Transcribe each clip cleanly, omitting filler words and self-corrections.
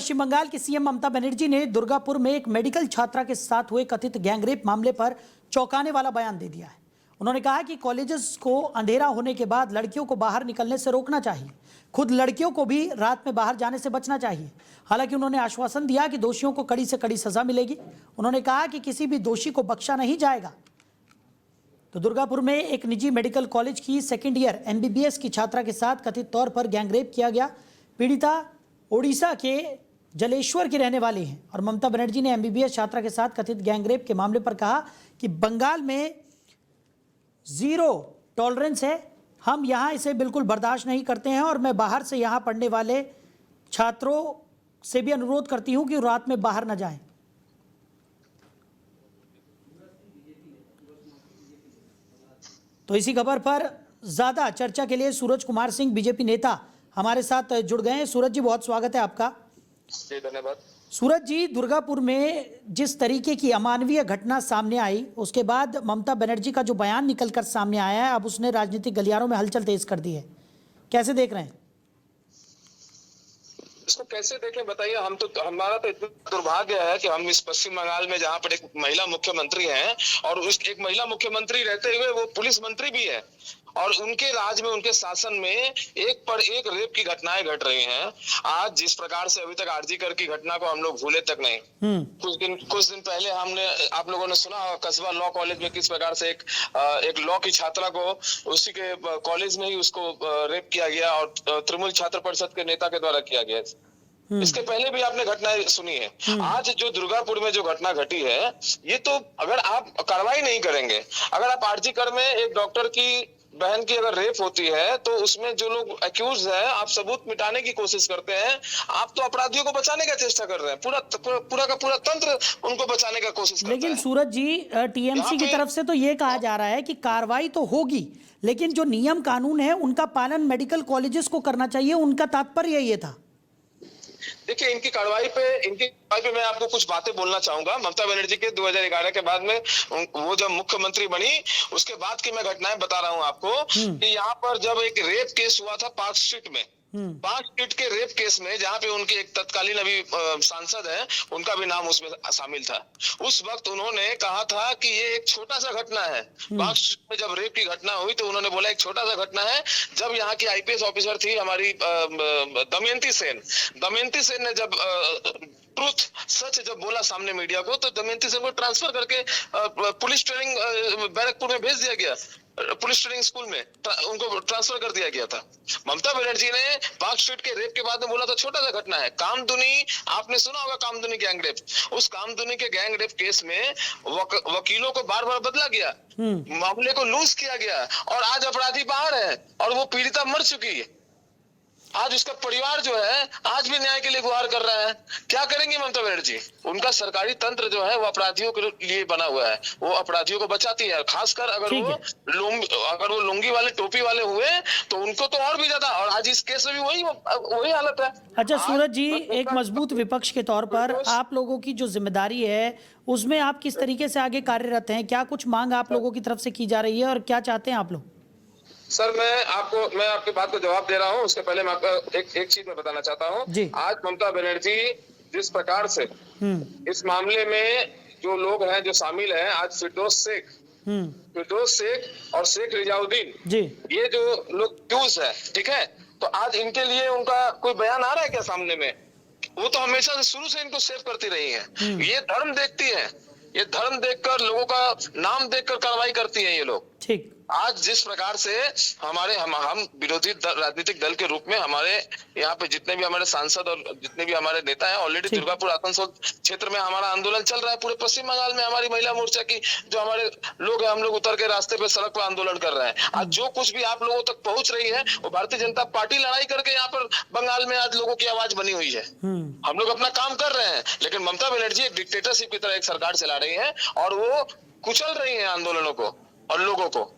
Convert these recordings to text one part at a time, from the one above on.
पश्चिम बंगाल की सीएम ममता बनर्जी ने दुर्गापुर में एक मेडिकल छात्रा के साथ हुए कथित गैंगरेप मामले पर चौंकाने वाला बयान दे दिया है। उन्होंने कहा कि कॉलेजेस को अंधेरा होने के बाद लड़कियों को बाहर निकलने से रोकना चाहिए, खुद लड़कियों को भी रात में बाहर जाने से बचना चाहिए। हालांकि उन्होंने आश्वासन दिया कि दोषियों को कड़ी से कड़ी सजा मिलेगी। उन्होंने कहा कि किसी भी दोषी को बख्शा नहीं जाएगा। तो दुर्गापुर में एक निजी मेडिकल कॉलेज की सेकेंड ईयर MBBS की छात्रा के साथ कथित तौर पर गैंगरेप किया गया। पीड़िता ओडिशा के जलेश्वर की रहने वाली हैं और ममता बनर्जी ने MBBS छात्रा के साथ कथित गैंगरेप के मामले पर कहा कि बंगाल में जीरो टॉलरेंस है, हम यहाँ इसे बिल्कुल बर्दाश्त नहीं करते हैं और मैं बाहर से यहाँ पढ़ने वाले छात्रों से भी अनुरोध करती हूँ कि रात में बाहर न जाएं। तो इसी खबर पर ज्यादा चर्चा के लिए सूरज कुमार सिंह बीजेपी नेता हमारे साथ जुड़ गए हैं। सूरज जी, बहुत स्वागत है आपका। जी धन्यवाद। सूरज जी, दुर्गापुर में जिस तरीके की अमानवीय घटना सामने आई, उसके बाद ममता बनर्जी का जो बयान निकलकर सामने आया है, अब उसने राजनीतिक गलियारों में हलचल तेज कर दी है। कैसे देख रहे हैं इसको? कैसे देखें बताइए। हमारा तो इतना दुर्भाग्य है कि हम इस पश्चिम बंगाल में जहाँ पर एक महिला मुख्यमंत्री हैं और उस एक महिला मुख्यमंत्री रहते हुए वो पुलिस मंत्री भी है और उनके राज में, उनके शासन में एक पर एक रेप की घटनाएं घट रही हैं। आज जिस प्रकार से अभी तक आरजी कर की घटना को हम लोग भूले तक नहीं। कुछ दिन पहले हमने, आप लोगों ने सुना होगा, कस्बा लॉ कॉलेज में किस प्रकार से एक लॉ की छात्रा को उसी के कॉलेज में ही उसको रेप किया गया और तृणमूल छात्र परिषद के नेता के द्वारा किया गया। इसके पहले भी आपने घटनाएं सुनी है। आज जो दुर्गापुर में जो घटना घटी है, ये तो अगर आप कार्रवाई नहीं करेंगे, अगर आप आरजी कर में एक डॉक्टर की बहन की अगर रेप होती है तो उसमें जो लोग एक्यूज है, आप सबूत मिटाने की कोशिश करते हैं, आप तो अपराधियों को बचाने का चेष्टा कर रहे हैं। पूरा का पूरा तंत्र उनको बचाने का कोशिश करता है। लेकिन सूरज जी, TMC की तरफ से तो ये कहा जा रहा है कि कार्रवाई तो होगी, लेकिन जो नियम कानून है उनका पालन मेडिकल कॉलेजेस को करना चाहिए। उनका तात्पर्य ये था। देखिए, इनकी कार्रवाई पे मैं आपको कुछ बातें बोलना चाहूंगा। ममता बनर्जी के 2011 के बाद में वो जब मुख्यमंत्री बनी, उसके बाद की मैं घटनाएं बता रहा हूं आपको कि यहाँ पर जब एक रेप केस हुआ था पार्क स्ट्रीट में, पार्क स्ट्रीट के रेप केस में, जहाँ पे उनके एक तत्कालीन अभी सांसद हैं, उनका भी नाम उसमें शामिल था। उस वक्त उन्होंने कहा था कि ये एक छोटा सा घटना है। पार्क स्ट्रीट में जब रेप की घटना हुई तो उन्होंने बोला एक छोटा सा घटना है। जब यहाँ की IPS ऑफिसर थी हमारी दमयंती सेन ने जब ट्रूथ सच जब बोला सामने मीडिया को, तो दमयंती सेन को ट्रांसफर करके पुलिस ट्रेनिंग बैरकपुर में भेज दिया गया। पुलिस ट्रेनिंग स्कूल में उनको ट्रांसफर कर दिया गया था। ममता बनर्जी ने पार्क स्ट्रीट के रेप के बाद में बोला था छोटा सा घटना है। कामदुनी, आपने सुना होगा कामदुनी गैंग रेप। उस कामदुनी के गैंग रेप केस में वकीलों को बार बार बदला गया, मामले को लूज किया गया और आज अपराधी बाहर है और वो पीड़िता मर चुकी है। आज उसका परिवार जो है आज भी न्याय के लिए गुहार कर रहा है। क्या करेंगे ममता बनर्जी? उनका सरकारी तंत्र जो है वो अपराधियों के लिए बना हुआ है, वो अपराधियों को बचाती है। खासकर अगर वो लुंगी वाले, टोपी वाले हुए तो उनको तो और भी ज्यादा। और आज इस केस में भी वही हालत है। अच्छा सूरज जी, एक मजबूत विपक्ष के तौर पर आप लोगों की जो जिम्मेदारी है उसमें आप किस तरीके से आगे कार्यरत हैं? क्या कुछ मांग आप लोगों की तरफ से की जा रही है और क्या चाहते हैं आप लोग? सर, मैं आपकी बात को जवाब दे रहा हूं। उसके पहले मैं आपको एक चीज मैं बताना चाहता हूं। आज ममता बनर्जी जिस प्रकार से इस मामले में जो लोग हैं जो शामिल हैं, आज फिरदौस शेख और शेख रिजाउद्दीन, ये जो लोग एक्यूज है, ठीक है, तो आज इनके लिए उनका कोई बयान आ रहा है क्या सामने में? वो तो हमेशा से शुरू से इनको सेव करती रही है। ये धर्म देखती है, ये धर्म देखकर, लोगों का नाम देखकर कार्रवाई करती है ये लोग। ठीक, आज जिस प्रकार से हम विरोधी राजनीतिक दल के रूप में हमारे यहाँ पे जितने भी हमारे सांसद और जितने भी हमारे नेता हैं, ऑलरेडी दुर्गापुर आसनसोल क्षेत्र में हमारा आंदोलन चल रहा है। पूरे पश्चिम बंगाल में हमारी महिला मोर्चा की जो हमारे लोग हैं, हम लोग उतर के रास्ते पे, सड़क पर आंदोलन कर रहे हैं। आज जो कुछ भी आप लोगों तक पहुंच रही है वो भारतीय जनता पार्टी लड़ाई करके यहाँ पर बंगाल में आज लोगों की आवाज बनी हुई है। हम लोग अपना काम कर रहे हैं, लेकिन ममता बनर्जी एक डिक्टेटरशिप की तरह एक सरकार चला रही है और वो कुचल रही है आंदोलनों को और लोगों को।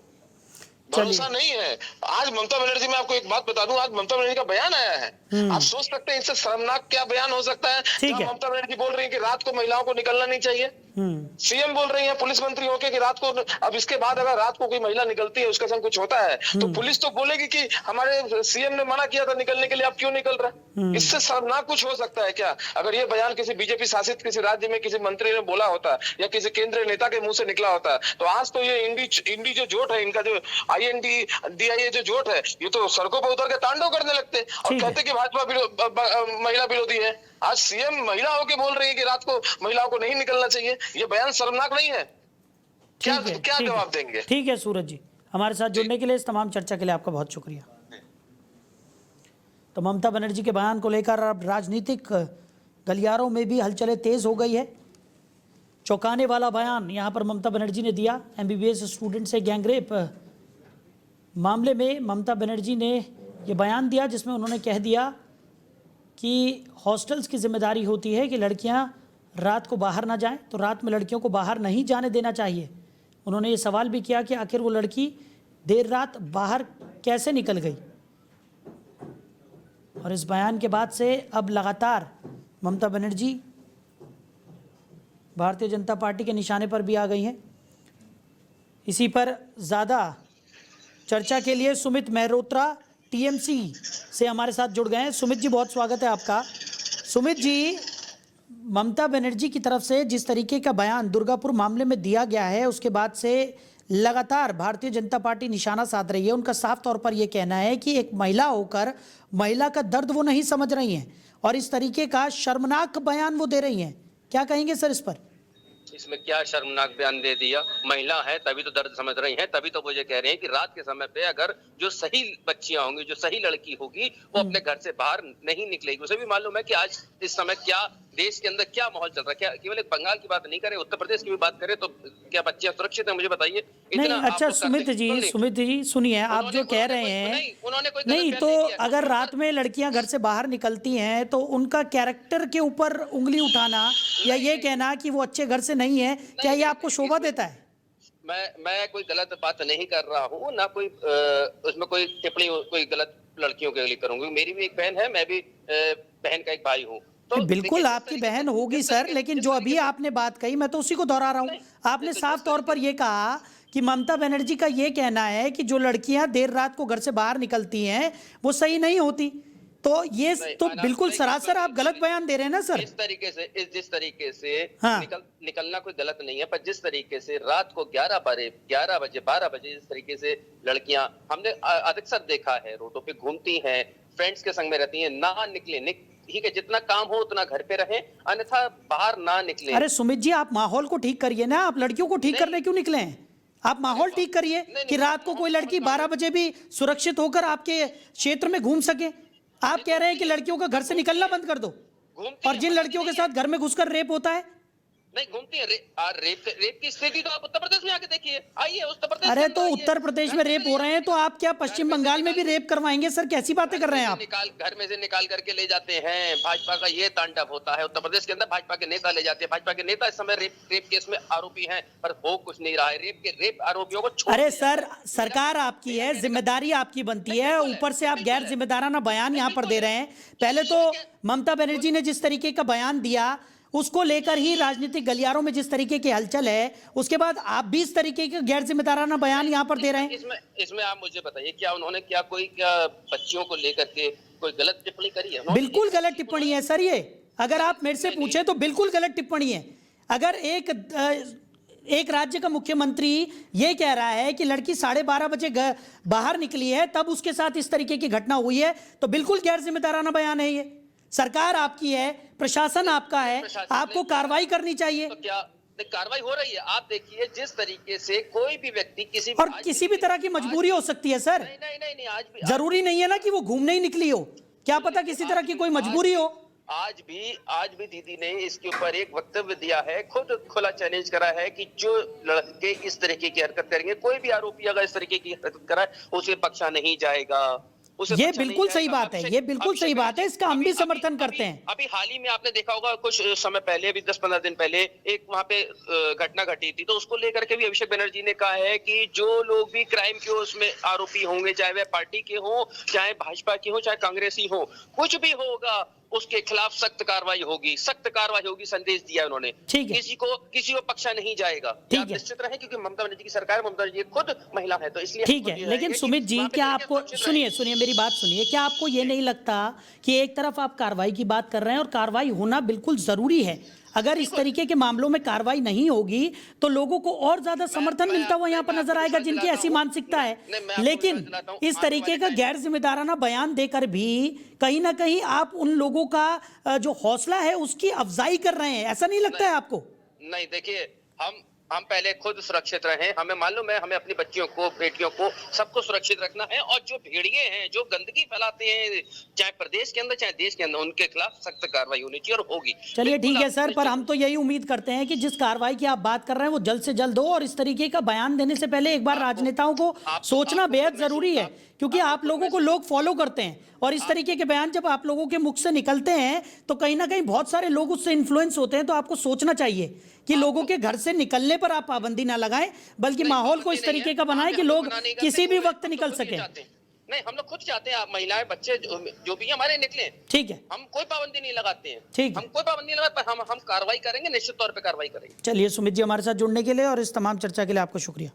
भरोसा नहीं है। आज ममता बनर्जी, मैं आपको एक बात बता दूं, आज ममता बनर्जी का बयान आया है। आप सोच सकते हैं इससे शर्मनाक क्या बयान हो सकता है? ममता बनर्जी बोल रही है कि रात को महिलाओं को निकलना नहीं चाहिए। सीएम बोल रही है पुलिस मंत्री होके कि रात को, अब इसके बाद अगर रात को कोई महिला निकलती है, उसके संग कुछ होता है, तो पुलिस तो बोलेगी कि हमारे सीएम ने मना किया था निकलने के लिए, आप क्यों निकल रहे? इससे शर्मनाक कुछ हो सकता है क्या? अगर ये बयान किसी बीजेपी शासित किसी राज्य में किसी मंत्री ने बोला होता या किसी केंद्रीय नेता के मुंह से निकला होता, तो आज तो ये इंडी जो जोट है, इनका जो IND-DIA जो जोट है, ये तो सड़कों पर उतर के तांडव करने लगते और कहते कि भाजपा महिला विरोधी है। आज सीएम महिला होके बोल रही है कि रात को महिलाओं को नहीं निकलना चाहिए। ये बयान शर्मनाक नहीं है? क्या जवाब देंगे? ठीक है सूरज जी, हमारे साथ जुड़ने के लिए, इस तमाम चर्चा के लिए आपका बहुत शुक्रिया। तो ममता बनर्जी के बयान को लेकर अब राजनीतिक गलियारों में भी हलचलें तेज हो गई है। चौंकाने वाला बयान यहां पर ममता बनर्जी ने दिया। MBBS स्टूडेंट से गैंगरेप मामले में ममता बनर्जी ने यह बयान दिया, जिसमें उन्होंने कह दिया कि हॉस्टल्स की जिम्मेदारी होती है कि लड़कियां रात को बाहर ना जाएं, तो रात में लड़कियों को बाहर नहीं जाने देना चाहिए। उन्होंने ये सवाल भी किया कि आखिर वो लड़की देर रात बाहर कैसे निकल गई। और इस बयान के बाद से अब लगातार ममता बनर्जी भारतीय जनता पार्टी के निशाने पर भी आ गई हैं। इसी पर ज़्यादा चर्चा के लिए सुमित मेहरोत्रा TMC से हमारे साथ जुड़ गए हैं। सुमित जी, बहुत स्वागत है आपका। सुमित जी, ममता बनर्जी की तरफ से जिस तरीके का बयान दुर्गापुर मामले में दिया गया है, उसके बाद से लगातार भारतीय जनता पार्टी निशाना साध रही है। उनका साफ तौर पर यह कहना है कि एक महिला होकर महिला का दर्द वो नहीं समझ रही हैं और इस तरीके का शर्मनाक बयान वो दे रही हैं। क्या कहेंगे सर इस पर? इसमें क्या शर्मनाक बयान दे दिया? महिला है तभी तो दर्द समझ रही हैं, तभी तो वो ये कह रहे हैं कि रात के समय पे अगर जो सही बच्चियां होंगी, जो सही लड़की होगी, वो अपने घर से बाहर नहीं निकलेगी। उसे भी मालूम है कि आज इस समय क्या देश के अंदर क्या माहौल चल रहा है। क्या केवल एक बंगाल की बात नहीं करें, उत्तर प्रदेश की भी बात करें, तो क्या बच्चियां सुरक्षित है? मुझे बताइए। नहीं, अच्छा सुमित जी सुनिए, आप जो कह रहे हैं, नहीं तो अगर रात में लड़कियां घर से बाहर निकलती हैं तो उनका कैरेक्टर के ऊपर उंगली उठाना या ये कहना कि वो अच्छे घर से नहीं है, क्या ये आपको शोभा देता है? मैं कोई गलत बात नहीं कर रहा हूँ, ना कोई उसमें कोई टिप्पणी कोई गलत लड़कियों के लिए करूंगी। मेरी भी एक बहन है, मैं भी बहन का एक भाई हूँ। तो बिल्कुल आपकी बहन होगी सर, लेकिन जो अभी आपने बात कही, मैं तो उसी को दोहरा रहा हूँ। आपने साफ तौर पर यह कहा कि ममता बनर्जी का ये कहना है कि जो लड़कियां देर रात को घर से बाहर निकलती हैं वो सही नहीं होती, तो ये तो बिल्कुल सरासर आप गलत बयान दे रहे हैं ना सर। जिस तरीके से हाँ। निकलना कोई गलत नहीं है, पर जिस तरीके से रात को 11 बजे 12 बजे जिस तरीके से लड़कियां हमने अक्सर देखा है, रोडों पे घूमती हैं, फ्रेंड्स के संग में रहती हैं, ना निकले, ठीक है, जितना काम हो उतना घर पे रहे, अन्यथा बाहर ना निकले। अरे सुमित जी, आप माहौल को ठीक करिए ना, आप लड़कियों को ठीक करने क्यों निकले हैं? आप माहौल ठीक करिए कि रात को कोई लड़की 12 बजे भी सुरक्षित होकर आपके क्षेत्र में घूम सके। आप कह रहे हैं कि लड़कियों का घर से निकलना बंद कर दो, और जिन लड़कियों के साथ घर में घुसकर रेप होता है, नहीं घूमती है। रेप की स्थिति तो आप उत्तर प्रदेश में आके देखिए, आइए उत्तर प्रदेश। अरे तो उत्तर प्रदेश में रेप हो रहे हैं, तो आप क्या पश्चिम बंगाल में भी रेप करवाएंगे सर? कैसी बातें कर रहे हैं आप? घर में से निकाल करके ले जाते हैं। भाजपा का ये तांडव होता है उत्तर प्रदेश के अंदर। भाजपा के नेता ले जाते हैं, भाजपा के नेता इस समय रेप केस में आरोपी हैं, पर हो कुछ नहीं रहा है। रेप आरोपियों को अरे सर, सरकार आपकी है, जिम्मेदारी आपकी बनती है, ऊपर से आप गैर जिम्मेदाराना बयान यहाँ पर दे रहे हैं। पहले तो ममता बनर्जी ने जिस तरीके का बयान दिया उसको लेकर ही राजनीतिक गलियारों में जिस तरीके की हलचल है, उसके बाद आप भी इस तरीके के गैर जिम्मेदाराना बयान यहाँ पर दे रहे हैं। इसमें आप मुझे बताइए, क्या उन्होंने क्या बच्चियों को लेकर के कोई गलत टिप्पणी करी है? बिल्कुल गलत टिप्पणी है सर ये। अगर आप मेरे से पूछे तो बिल्कुल गलत टिप्पणी है। अगर एक राज्य का मुख्यमंत्री ये कह रहा है कि लड़की 12:30 बजे बाहर निकली है तब उसके साथ इस तरीके की घटना हुई है, तो बिल्कुल गैर जिम्मेदाराना बयान है ये। सरकार आपकी है, प्रशासन आपका है, आपको कार्रवाई करनी चाहिए। तो क्या कार्रवाई हो रही है? आप देखिए जिस तरीके से कोई भी व्यक्ति किसी भी तरह की मजबूरी हो सकती है सर। नहीं, आज भी जरूरी नहीं है ना कि वो घूमने ही निकली हो, क्या पता किसी तरह की कोई मजबूरी हो। आज भी दीदी ने इसके ऊपर एक वक्तव्य दिया है, खुद खुला चैलेंज करा है कि जो लड़के इस तरीके की हरकत करेंगे, कोई भी आरोपी अगर इस तरीके की हरकत कराए, उसे बख्शा नहीं जाएगा। ये बिल्कुल सही बात है, ये बिल्कुल सही बात है, इसका हम भी समर्थन करते हैं। अभी हाल ही में आपने देखा होगा, कुछ समय पहले, अभी 10-15 दिन पहले एक वहां पे घटना घटी थी, तो उसको लेकर के भी अभिषेक बनर्जी ने कहा है कि जो लोग भी क्राइम के उसमें आरोपी होंगे, चाहे वह पार्टी के हो, चाहे भाजपा के हो, चाहे कांग्रेसी हो, कुछ भी होगा, उसके खिलाफ सख्त कार्रवाई होगी, सख्त कार्रवाई होगी, संदेश दिया उन्होंने। ठीक है। किसी को बख्शा नहीं जाएगा, ठीक आप है। निश्चित रहे, क्योंकि ममता बनर्जी की सरकार, ममता बनर्जी खुद महिला है, तो इसलिए ठीक है, लेकिन सुमित जी, क्या आपको, सुनिए मेरी बात सुनिए, क्या आपको ये नहीं लगता कि एक तरफ आप कार्रवाई की बात कर रहे हैं और कार्रवाई होना बिल्कुल जरूरी है, अगर इस तरीके के मामलों में कार्रवाई नहीं होगी तो लोगों को और ज्यादा समर्थन मिलता हुआ यहाँ पर नजर आएगा जिनकी ऐसी मानसिकता है, लेकिन इस तरीके का गैर जिम्मेदाराना बयान देकर भी कहीं ना कहीं आप उन लोगों का जो हौसला है उसकी अफजाई कर रहे हैं, ऐसा नहीं लगता है आपको? नहीं, देखिए, हम पहले खुद सुरक्षित रहें, हमें मालूम है, हमें अपनी बच्चियों को, बेटियों को, सबको सुरक्षित रखना है, और जो भेड़िए हैं, जो गंदगी फैलाते हैं, चाहे प्रदेश के अंदर चाहे देश के अंदर, उनके खिलाफ सख्त कार्रवाई होनी चाहिए और होगी। चलिए ठीक है सर, पर हम तो यही उम्मीद करते हैं कि जिस कार्रवाई की आप बात कर रहे हैं वो जल्द से जल्द हो, और इस तरीके का बयान देने से पहले एक बार राजनेताओं को सोचना बेहद जरूरी है, क्योंकि आप लोगों को लोग फॉलो करते हैं, और इस तरीके के बयान जब आप लोगों के मुख से निकलते हैं तो कहीं ना कहीं बहुत सारे लोग उससे इन्फ्लुएंस होते हैं, तो आपको सोचना चाहिए कि लोगों के घर से निकलने पर आप पाबंदी ना लगाएं, बल्कि माहौल को इस तरीके का बनाएं कि लोग किसी भी वक्त निकल सकें। नहीं, हम लोग खुद चाहते हैं, आप महिलाएं, बच्चे जो भी हमारे निकले, ठीक है, हम कोई पाबंदी नहीं लगाते हैं, ठीक है, हम कोई पाबंदी नहीं लगाते, पर हम कार्रवाई करेंगे, निश्चित तौर पे कार्रवाई करेंगे। चलिए सुमित जी, हमारे साथ जुड़ने के लिए और इस तमाम चर्चा के लिए आपको शुक्रिया।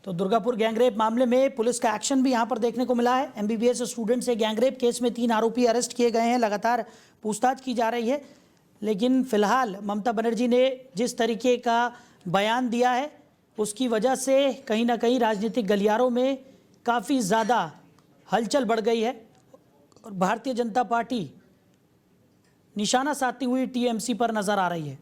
तो दुर्गापुर गैंगरेप मामले में पुलिस का एक्शन भी यहां पर देखने को मिला है। एमबीबीएस स्टूडेंट से गैंगरेप केस में 3 आरोपी अरेस्ट किए गए हैं, लगातार पूछताछ की जा रही है, लेकिन फिलहाल ममता बनर्जी ने जिस तरीके का बयान दिया है उसकी वजह से कहीं ना कहीं राजनीतिक गलियारों में काफ़ी ज़्यादा हलचल बढ़ गई है, और भारतीय जनता पार्टी निशाना साधती हुई टीएमसी पर नजर आ रही है।